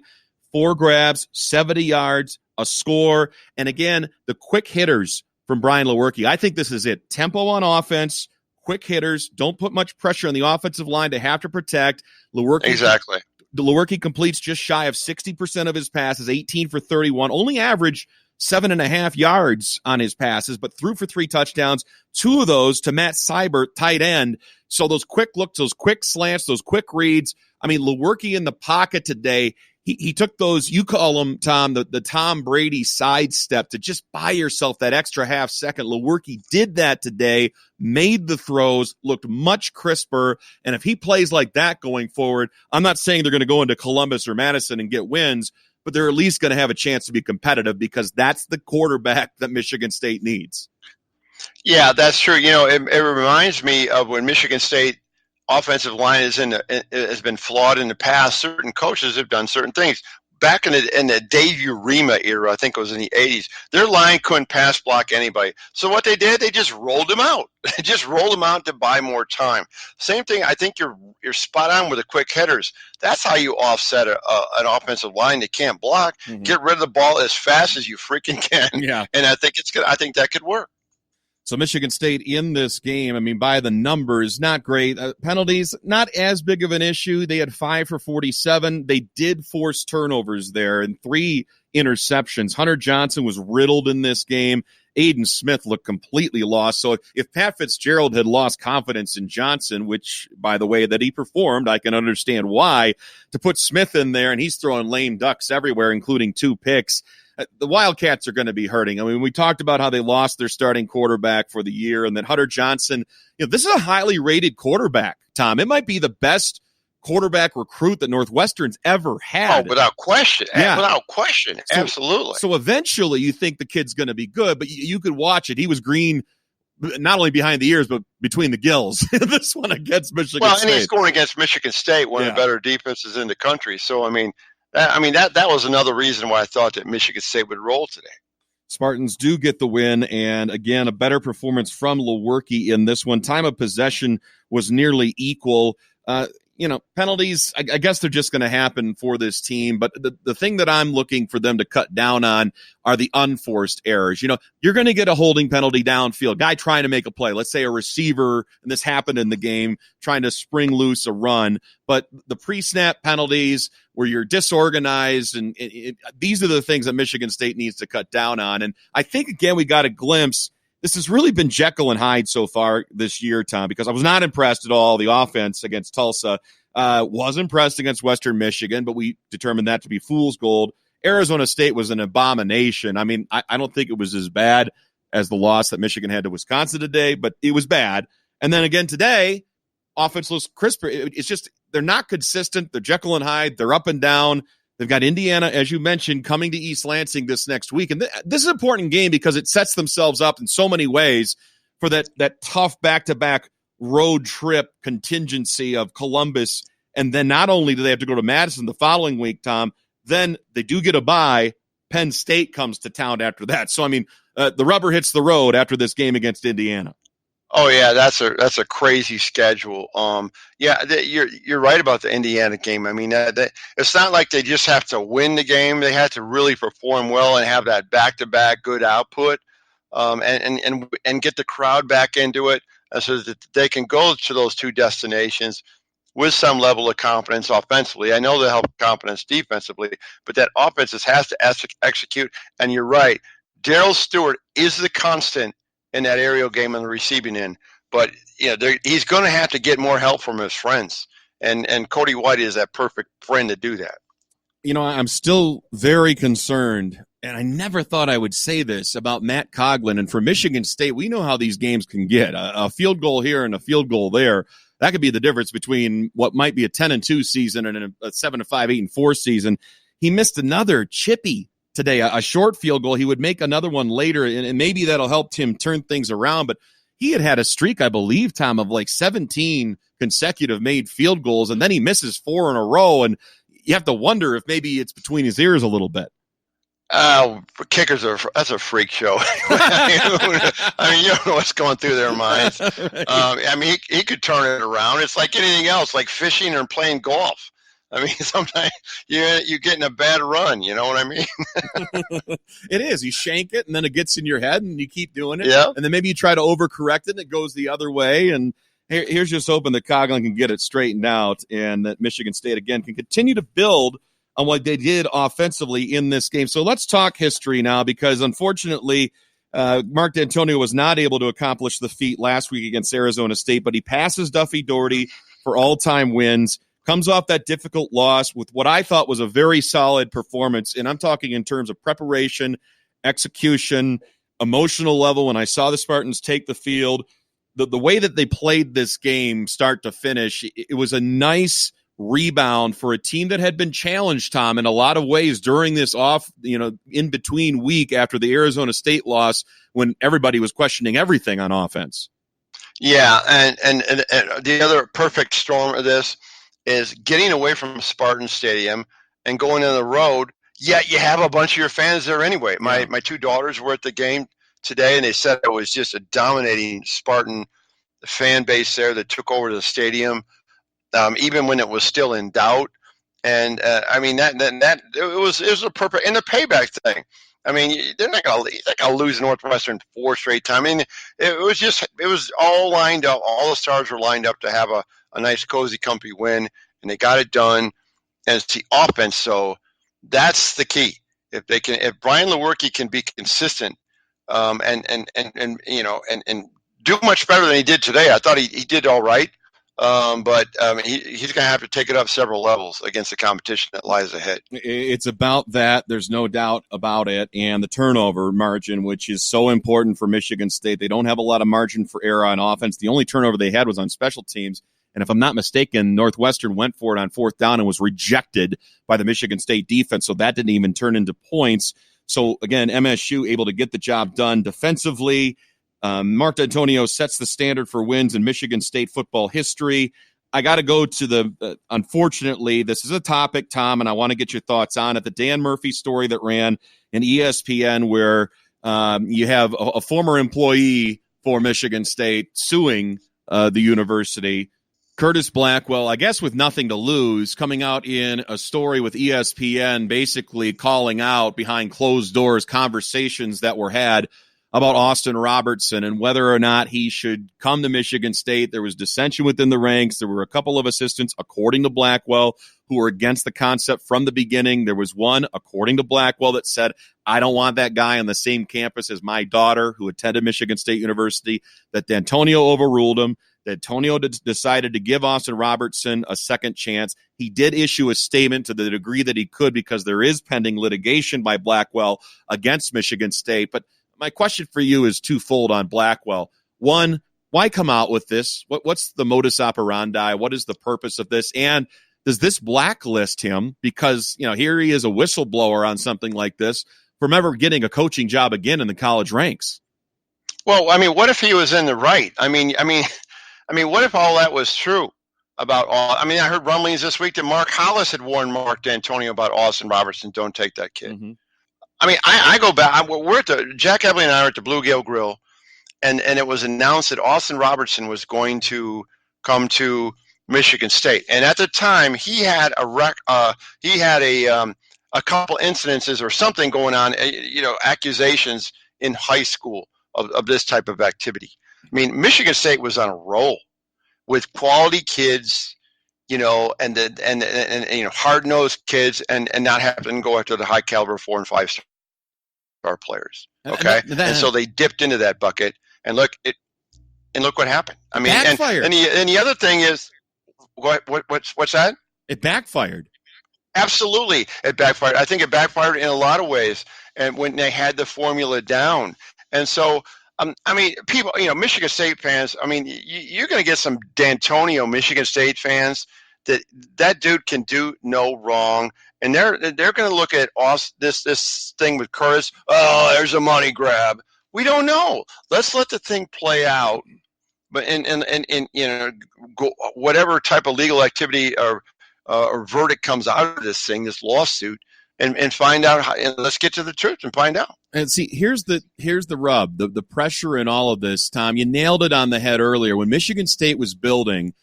[SPEAKER 1] 4 grabs, 70 yards, a score. And again, the quick hitters from Brian Lewerke. I think this is it. Tempo on offense, quick hitters. Don't put much pressure on the offensive line to have to protect.
[SPEAKER 2] Exactly.
[SPEAKER 1] Lewerke completes just shy of 60% of his passes, 18 for 31, only average 7.5 yards on his passes, but threw for 3 touchdowns, 2 of those to Matt Seibert, tight end. So those quick looks, those quick slants, those quick reads. I mean, Lewerke in the pocket today, he took those, you call them, Tom, the Tom Brady sidestep to just buy yourself that extra half second. Lewerke did that today, made the throws, looked much crisper. And if he plays like that going forward, I'm not saying they're going to go into Columbus or Madison and get wins, but they're at least going to have a chance to be competitive, because that's the quarterback that Michigan State needs.
[SPEAKER 2] Yeah, that's true. It reminds me of when Michigan State offensive line has been flawed in the past. Certain coaches have done certain things. Back in the Dave Urema era, I think it was in the 80s, their line couldn't pass block anybody. So what they did, they just rolled them out. Just rolled them out to buy more time. Same thing, I think you're spot on with the quick hitters. That's how you offset an offensive line that can't block. Mm-hmm. Get rid of the ball as fast as you freaking can.
[SPEAKER 1] Yeah.
[SPEAKER 2] And I think that could work.
[SPEAKER 1] So Michigan State in this game, I mean, by the numbers, not great. Penalties, not as big of an issue. They had 5 for 47. They did force turnovers there and 3 interceptions. Hunter Johnson was riddled in this game. Aiden Smith looked completely lost. So if Pat Fitzgerald had lost confidence in Johnson, which, by the way, that he performed, I can understand why, to put Smith in there, and he's throwing lame ducks everywhere, including 2 picks. The Wildcats are going to be hurting. I mean, we talked about how they lost their starting quarterback for the year, and then Hunter Johnson, this is a highly rated quarterback, Tom. It might be the best quarterback recruit that Northwestern's ever had.
[SPEAKER 2] Oh, without question.
[SPEAKER 1] Yeah.
[SPEAKER 2] Without question. Absolutely.
[SPEAKER 1] So eventually you think the kid's going to be good, but you could watch it. He was green not only behind the ears, but between the gills. This one against Michigan State.
[SPEAKER 2] Well, and he's going against Michigan State, one of the better defenses in the country. So, that was another reason why I thought that Michigan State would roll today.
[SPEAKER 1] Spartans do get the win, and again, a better performance from Lewerke in this one. Time of possession was nearly equal. Penalties, I guess they're just going to happen for this team. But the thing that I'm looking for them to cut down on are the unforced errors. You're going to get a holding penalty downfield, guy trying to make a play. Let's say a receiver, and this happened in the game, trying to spring loose a run. But the pre-snap penalties where you're disorganized, and these are the things that Michigan State needs to cut down on. And I think, again, we got a glimpse. This has really been Jekyll and Hyde so far this year, Tom, because I was not impressed at all. The offense against Tulsa was impressed against Western Michigan, but we determined that to be fool's gold. Arizona State was an abomination. I mean, I don't think it was as bad as the loss that Michigan had to Wisconsin today, but it was bad. And then again today, offense looks crisper. It's just they're not consistent. They're Jekyll and Hyde. They're up and down. They've got Indiana, as you mentioned, coming to East Lansing this next week. And this is an important game because it sets themselves up in so many ways for that tough back-to-back road trip contingency of Columbus. And then not only do they have to go to Madison the following week, Tom, then they do get a bye. Penn State comes to town after that. So, the rubber hits the road after this game against Indiana.
[SPEAKER 2] Oh yeah, that's a crazy schedule. You're right about the Indiana game. It's not like they just have to win the game; they have to really perform well and have that back-to-back good output. and get the crowd back into it so that they can go to those two destinations with some level of confidence offensively. I know they'll help confidence defensively, but that offense has to execute. And you're right, Darryl Stewart is the constant in that aerial game on the receiving end. But he's going to have to get more help from his friends. And Cody White is that perfect friend to do that.
[SPEAKER 1] I'm still very concerned, and I never thought I would say this about Matt Coughlin. And for Michigan State, we know how these games can get. A field goal here and a field goal there. That could be the difference between what might be a 10-2 season and a 7-5, 8-4 season. He missed another chippy today, a short field goal. He would make another one later, and maybe that'll help him turn things around. But he had a streak, I believe, Tom, of like 17 consecutive made field goals, and then he misses 4 in a row, and you have to wonder if maybe it's between his ears a little bit.
[SPEAKER 2] Kickers that's a freak show. I mean, you don't know what's going through their minds. I mean, he could turn it around. It's like anything else, like fishing or playing golf. I mean, sometimes you get in a bad run. You know what I mean?
[SPEAKER 1] It is. You shank it, and then it gets in your head, and you keep doing it.
[SPEAKER 2] Yeah.
[SPEAKER 1] And then maybe you try to overcorrect it, and it goes the other way. And here's just hoping that Coughlin can get it straightened out, and that Michigan State, again, can continue to build on what they did offensively in this game. So let's talk history now, because unfortunately, Mark D'Antonio was not able to accomplish the feat last week against Arizona State, but he passes Duffy Daugherty for all-time wins, comes off that difficult loss with what I thought was a very solid performance, and I'm talking in terms of preparation, execution, emotional level. When I saw the Spartans take the field, the way that they played this game start to finish, it was a nice rebound for a team that had been challenged, Tom, in a lot of ways during this in between week after the Arizona State loss, when everybody was questioning everything on offense.
[SPEAKER 2] Yeah, and the other perfect storm of this is getting away from Spartan Stadium and going on the road. Yet you have a bunch of your fans there anyway. My two daughters were at the game today, and they said it was just a dominating Spartan fan base there that took over the stadium. Even when it was still in doubt, and I mean that it was a perfect, and the payback thing. I mean, they're not gonna lose Northwestern 4 straight time. I mean, it was all lined up. All the stars were lined up to have a nice, cozy, comfy win, and they got it done. And it's the offense, so that's the key. If Brian Lewerke can be consistent, and do much better than he did today. I thought he did all right. But he's going to have to take it up several levels against the competition that lies ahead.
[SPEAKER 1] It's about that. There's no doubt about it. And the turnover margin, which is so important for Michigan State. They don't have a lot of margin for error on offense. The only turnover they had was on special teams. And if I'm not mistaken, Northwestern went for it on 4th down and was rejected by the Michigan State defense. So that didn't even turn into points. So again, MSU able to get the job done defensively. Mark D'Antonio sets the standard for wins in Michigan State football history. I got to go to unfortunately, this is a topic, Tom, and I want to get your thoughts on it. The Dan Murphy story that ran in ESPN, where you have a former employee for Michigan State suing the university. Curtis Blackwell, I guess with nothing to lose, coming out in a story with ESPN, basically calling out behind closed doors conversations that were had about Austin Robertson and whether or not he should come to Michigan State. There was dissension within the ranks. There were a couple of assistants, according to Blackwell, who were against the concept from the beginning. There was one, according to Blackwell, that said, I don't want that guy on the same campus as my daughter who attended Michigan State University. That D'Antonio overruled him. D'Antonio decided to give Austin Robertson a second chance. He did issue a statement to the degree that he could, because there is pending litigation by Blackwell against Michigan State. But my question for you is twofold on Blackwell. One, why come out with this? What's the modus operandi? What is the purpose of this? And does this blacklist him because, here he is a whistleblower on something like this from ever getting a coaching job again in the college ranks?
[SPEAKER 2] Well, I mean, what if he was in the right? I mean, what if all that was true about all? I mean, I heard rumblings this week that Mark Hollis had warned Mark D'Antonio about Austin Robertson. Don't take that kid. Mm-hmm. I mean, I go back. We're at Jack Ebley and I are at the Bluegill Grill, and it was announced that Austin Robertson was going to come to Michigan State. And at the time, he had a couple incidences or something going on, accusations in high school of this type of activity. I mean, Michigan State was on a roll with quality kids, and hard-nosed kids, and not having to go after the high-caliber 4 and 5 star players. Okay, and so they dipped into that bucket, and look what happened. I mean,
[SPEAKER 1] backfired.
[SPEAKER 2] And the other thing is, what's that?
[SPEAKER 1] It backfired.
[SPEAKER 2] Absolutely, it backfired. I think it backfired in a lot of ways, and when they had the formula down, and so. I mean, people, Michigan State fans, I mean, you're going to get some D'Antonio Michigan State fans that dude can do no wrong. And they're going to look at this thing with Curtis. Oh, there's a money grab. We don't know. Let's let the thing play out. But whatever type of legal activity or verdict comes out of this thing, this lawsuit, and find out and let's get to the truth and find out.
[SPEAKER 1] And see, here's the rub, the pressure in all of this, Tom. You nailed it on the head earlier. When Michigan State was building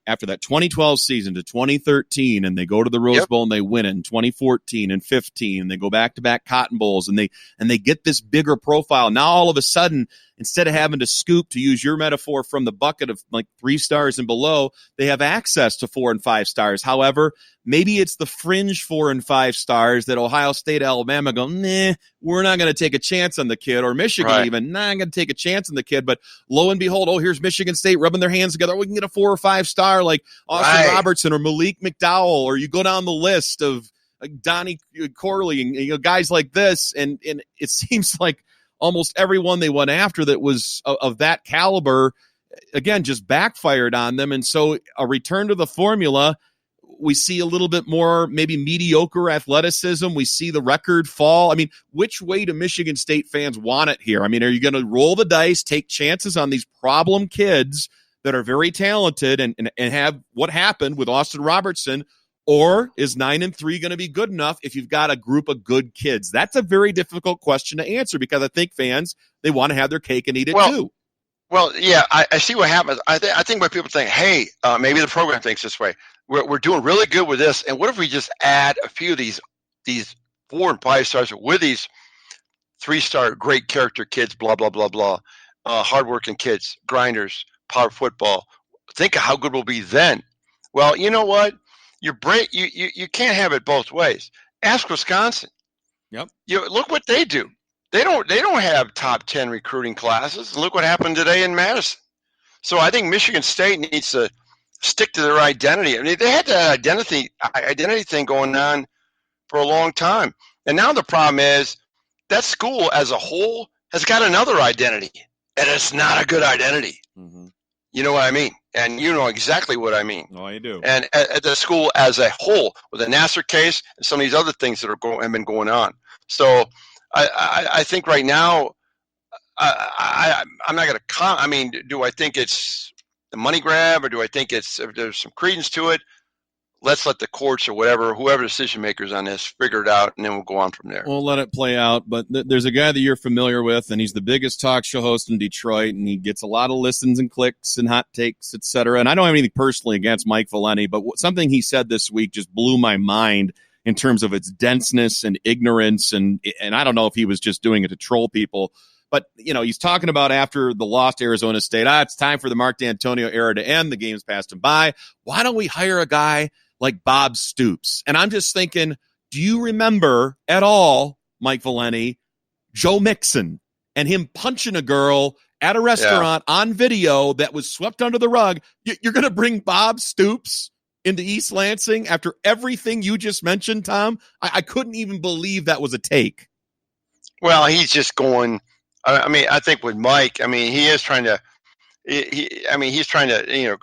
[SPEAKER 1] after that 2012 season to 2013, and they go to the Rose Bowl and they win it in 2014 and 15, and they go back-to-back Cotton Bowls, and they get this bigger profile. Now all of a sudden, instead of having to scoop, to use your metaphor, from the bucket of like 3 stars and below, they have access to 4 and 5 stars. However, maybe it's the fringe 4 and 5 stars that Ohio State, Alabama go, nah, we're not going to take a chance on the kid, or Michigan even, nah, I'm going to take a chance on the kid. But lo and behold, here's Michigan State rubbing their hands together. We can get a 4 or 5 star like Austin Robertson or Malik McDowell, or you go down the list of Donnie Corley and guys like this, and it seems like almost everyone they went after that was of that caliber, again, just backfired on them. And so a return to the formula, we see a little bit more maybe mediocre athleticism. We see the record fall. I mean, which way do Michigan State fans want it here? I mean, are you going to roll the dice, take chances on these problem kids that are very talented and have what happened with Austin Robertson? Or is 9-3 going to be good enough if you've got a group of good kids? That's a very difficult question to answer, because I think fans, they want to have their cake and eat it too.
[SPEAKER 2] Well, yeah, I see what happens. I think when people think, hey, maybe the program thinks this way. We're doing really good with this, and what if we just add a few of these 4 and 5 stars with these 3-star great character kids, blah, blah, blah, blah, hardworking kids, grinders, power football. Think of how good we'll be then. Well, you know what? You can't have it both ways. Ask Wisconsin.
[SPEAKER 1] Yep.
[SPEAKER 2] Look what they do. They don't have top 10 recruiting classes. Look what happened today in Madison. So I think Michigan State needs to stick to their identity. I mean, they had that identity thing going on for a long time. And now the problem is that school as a whole has got another identity, and it's not a good identity. Mm-hmm. You know what I mean? And you know exactly what I mean.
[SPEAKER 1] Oh, I do.
[SPEAKER 2] And at the school as a whole, with the Nassar case and some of these other things that have been going on. So I think right now, I'm not going to comment. I mean, do I think it's the money grab, or do I think if there's some credence to it? Let's let the courts or whoever decision makers on this figure it out, and then we'll go on from there.
[SPEAKER 1] We'll let it play out. But there's a guy that you're familiar with, and he's the biggest talk show host in Detroit, and he gets a lot of listens and clicks and hot takes, et cetera. And I don't have anything personally against Mike Valenti, but something he said this week just blew my mind in terms of its denseness and ignorance. And I don't know if he was just doing it to troll people. But, he's talking about after the loss to Arizona State, it's time for the Mark D'Antonio era to end. The game's passed him by. Why don't we hire a guy like Bob Stoops? And I'm just thinking, do you remember at all, Mike Valenti, Joe Mixon and him punching a girl at a restaurant on video that was swept under the rug? You're going to bring Bob Stoops into East Lansing after everything you just mentioned, Tom? I couldn't even believe that was a take.
[SPEAKER 2] Well, he's just going. I mean, I think with Mike, I mean, he is trying to. He's trying to,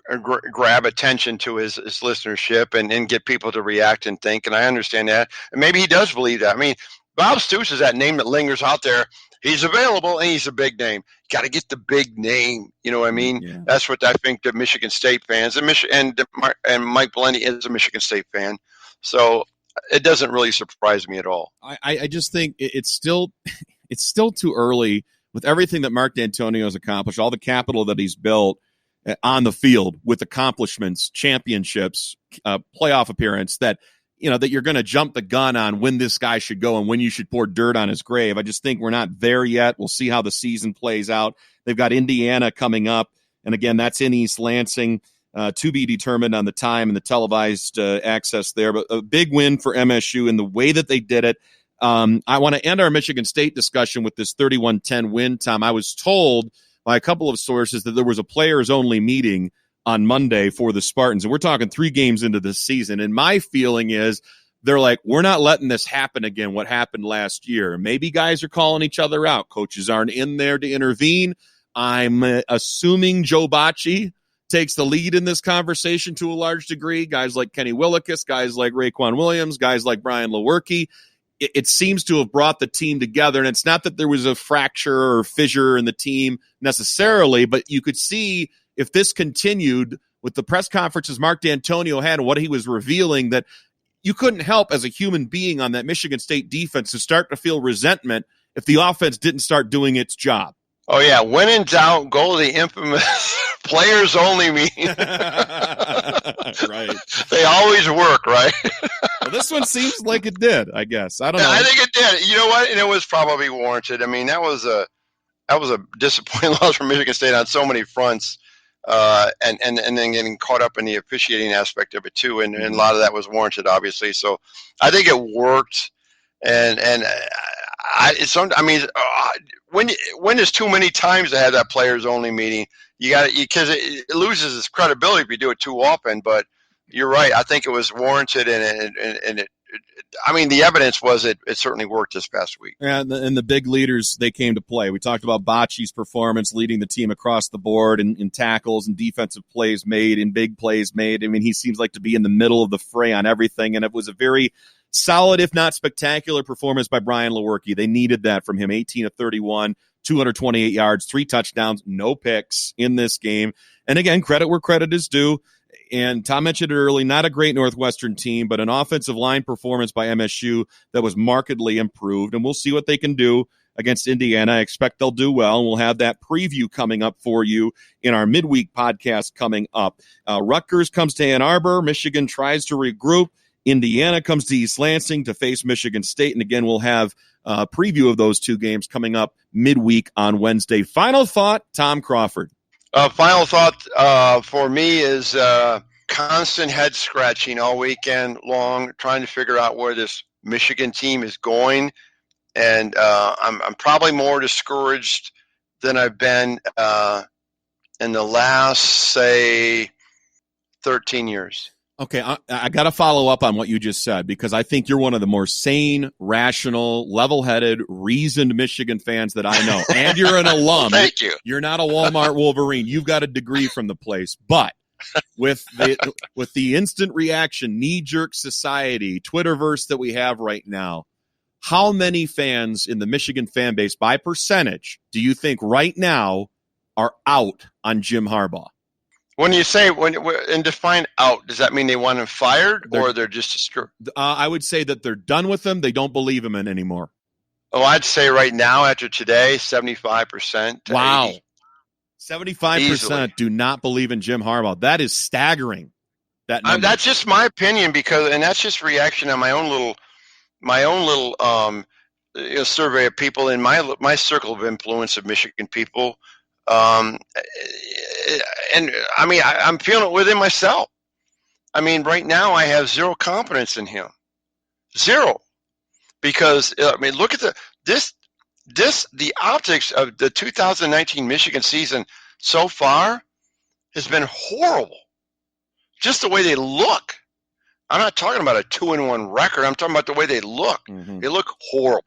[SPEAKER 2] grab attention to his listenership and get people to react and think. And I understand that. And maybe he does believe that. I mean, Bob Stoops is that name that lingers out there. He's available and he's a big name. Got to get the big name. You know what I mean? Yeah. That's what I think the Michigan State fans and Mike Valenti is a Michigan State fan. So it doesn't really surprise me at all.
[SPEAKER 1] I just think it's still too early. With everything that Mark D'Antonio has accomplished, all the capital that he's built on the field with accomplishments, championships, playoff appearance, that that you're going to jump the gun on when this guy should go and when you should pour dirt on his grave. I just think we're not there yet. We'll see how the season plays out. They've got Indiana coming up. And again, that's in East Lansing, to be determined on the time and the televised access there. But a big win for MSU in the way that they did it. I want to end our Michigan State discussion with this 31-10 win, Tom. I was told by a couple of sources that there was a players-only meeting on Monday for the Spartans. And we're talking 3 games into this season. And my feeling is they're like, we're not letting this happen again, what happened last year. Maybe guys are calling each other out. Coaches aren't in there to intervene. I'm assuming Joe Bachie takes the lead in this conversation to a large degree. Guys like Kenny Willekes, guys like Raekwon Williams, guys like Brian Lewerke. It seems to have brought the team together. And it's not that there was a fracture or fissure in the team necessarily, but you could see if this continued with the press conferences Mark D'Antonio had and what he was revealing, that you couldn't help as a human being on that Michigan State defense to start to feel resentment if the offense didn't start doing its job.
[SPEAKER 2] Oh, yeah. When in doubt, go to the infamous players only meeting.
[SPEAKER 1] Right.
[SPEAKER 2] They always work, right?
[SPEAKER 1] Well, this one seems like it did, I guess. I don't know.
[SPEAKER 2] I think it did. You know what? And it was probably warranted. I mean, that was a disappointing loss for Michigan State on so many fronts. And then getting caught up in the officiating aspect of it too, and a lot of that was warranted, obviously. So I think it worked, when there's too many times to have that players only meeting, because it loses its credibility if you do it too often. But you're right. I think it was warranted, and the evidence was it certainly worked this past week.
[SPEAKER 1] Yeah, and the big leaders, they came to play. We talked about Bachie's performance, leading the team across the board in tackles and defensive plays made and big plays made. I mean, he seems like to be in the middle of the fray on everything, and it was a very solid, if not spectacular, performance by Brian Lewerke. They needed that from him. 18 of 31, 228 yards, 3 touchdowns, no picks in this game. And again, credit where credit is due. And Tom mentioned it early, not a great Northwestern team, but an offensive line performance by MSU that was markedly improved. And we'll see what they can do against Indiana. I expect they'll do well, and we'll have that preview coming up for you in our midweek podcast coming up. Rutgers comes to Ann Arbor. Michigan tries to regroup. Indiana comes to East Lansing to face Michigan State. And again, we'll have a preview of those 2 games coming up midweek on Wednesday. Final thought, Tom Crawford.
[SPEAKER 2] Final thought for me is constant head scratching all weekend long, trying to figure out where this Michigan team is going. And I'm probably more discouraged than I've been in the last, say, 13 years.
[SPEAKER 1] Okay, I got to follow up on what you just said, because I think you're one of the more sane, rational, level-headed, reasoned Michigan fans that I know. And you're an alum.
[SPEAKER 2] Thank you.
[SPEAKER 1] You're not a Walmart Wolverine. You've got a degree from the place. But with the instant reaction, knee-jerk society, Twitterverse that we have right now, how many fans in the Michigan fan base, by percentage, do you think right now are out on Jim Harbaugh?
[SPEAKER 2] When you say and define out, does that mean they want him fired or they're just discouraged?
[SPEAKER 1] I would say that they're done with him. They don't believe him in anymore.
[SPEAKER 2] Oh, I'd say right now after today, 75%.
[SPEAKER 1] Wow,
[SPEAKER 2] 80.
[SPEAKER 1] 75% do not believe in Jim Harbaugh. That is staggering.
[SPEAKER 2] That's just my opinion, and that's just reaction on my own little survey of people in my circle of influence of Michigan people. And I mean, I'm feeling it within myself. I mean, right now I have zero confidence in him. Zero. Because, look at the optics of the 2019 Michigan season so far has been horrible. Just the way they look. I'm not talking about a 2-1 record. I'm talking about the way they look. Mm-hmm. They look horrible.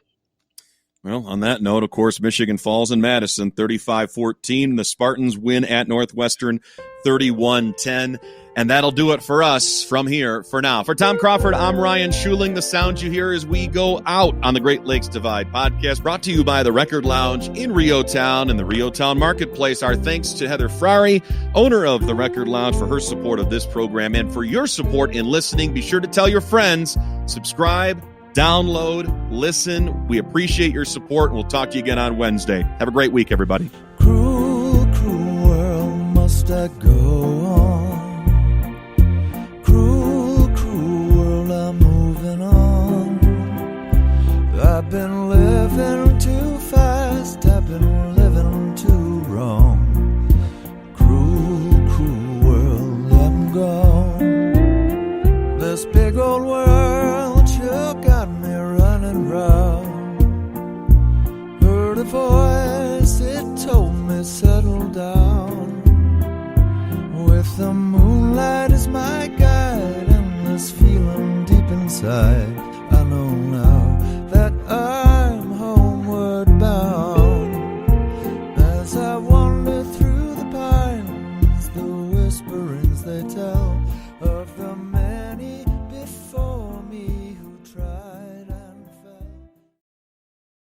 [SPEAKER 1] Well, on that note, of course, Michigan falls in Madison 35-14. The Spartans win at Northwestern 31-10. And that'll do it for us from here for now. For Tom Crawford, I'm Ryan Schuling. The sound you hear as we go out on the Great Lakes Divide podcast, brought to you by the Record Lounge in Rio Town and the Rio Town Marketplace. Our thanks to Heather Frary, owner of the Record Lounge, for her support of this program and for your support in listening. Be sure to tell your friends, subscribe, download, listen. We appreciate your support, and we'll talk to you again on Wednesday. Have a great week, everybody.
[SPEAKER 3] Cruel, cruel world, must I go on? Cruel, cruel world, I'm moving. This big old world sure got me running round. Heard a voice, it told me settle down. With the moonlight as my